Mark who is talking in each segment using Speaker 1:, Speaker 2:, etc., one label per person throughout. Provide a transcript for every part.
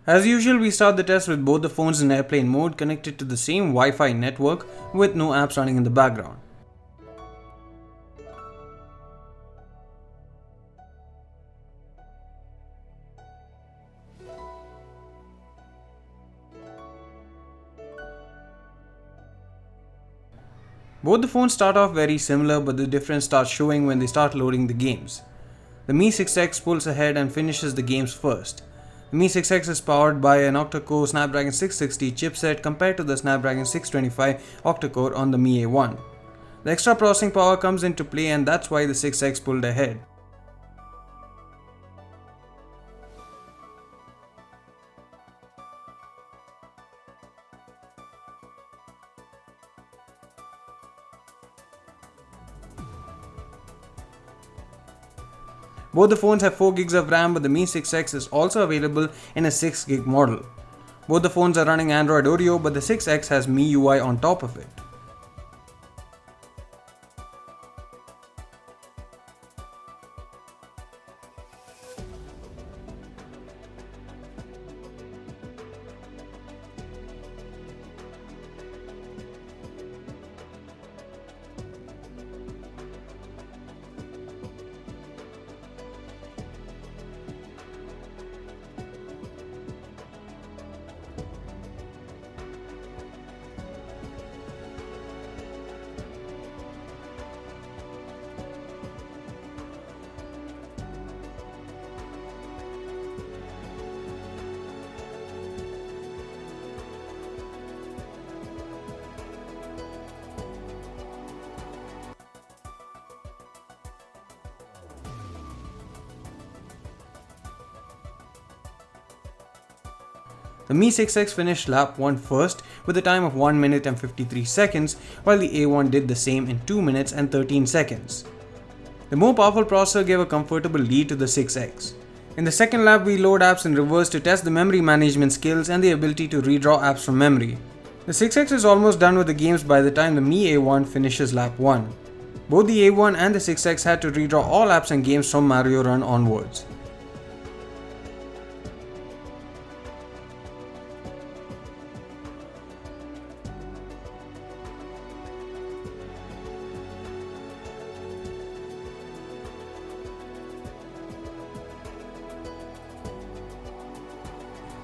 Speaker 1: As usual, we start the test with both the phones in airplane mode connected to the same Wi-Fi network with no apps running in the background. Both the phones start off very similar, but the difference starts showing when they start loading the games. The Mi 6X pulls ahead and finishes the games first. The Mi 6X is powered by an octa-core Snapdragon 660 chipset compared to the Snapdragon 625 octa-core on the Mi A1. The extra processing power comes into play, and that's why the 6X pulled ahead. Both the phones have 4 GB of RAM, but the Mi 6X is also available in a 6 GB model. Both the phones are running Android Oreo, but the 6X has MIUI on top of it. The Mi 6X finished lap 1 first with a time of 1 minute and 53 seconds, while the A1 did the same in 2 minutes and 13 seconds. The more powerful processor gave a comfortable lead to the 6X. In the second lap, we load apps in reverse to test the memory management skills and the ability to redraw apps from memory. The 6X is almost done with the games by the time the Mi A1 finishes lap 1. Both the A1 and the 6X had to redraw all apps and games from Mario Run onwards.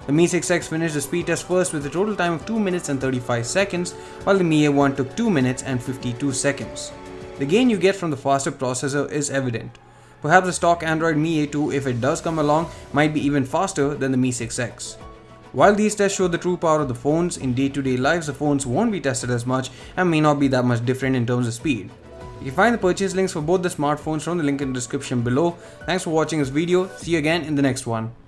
Speaker 1: The Mi 6X finished the speed test first with a total time of 2 minutes and 35 seconds, while the Mi A1 took 2 minutes and 52 seconds. The gain you get from the faster processor is evident. Perhaps the stock Android Mi A2, if it does come along, might be even faster than the Mi 6X. While these tests show the true power of the phones, in day-to-day lives the phones won't be tested as much and may not be that much different in terms of speed. You can find the purchase links for both the smartphones from the link in the description below. Thanks for watching this video. See you again in the next one.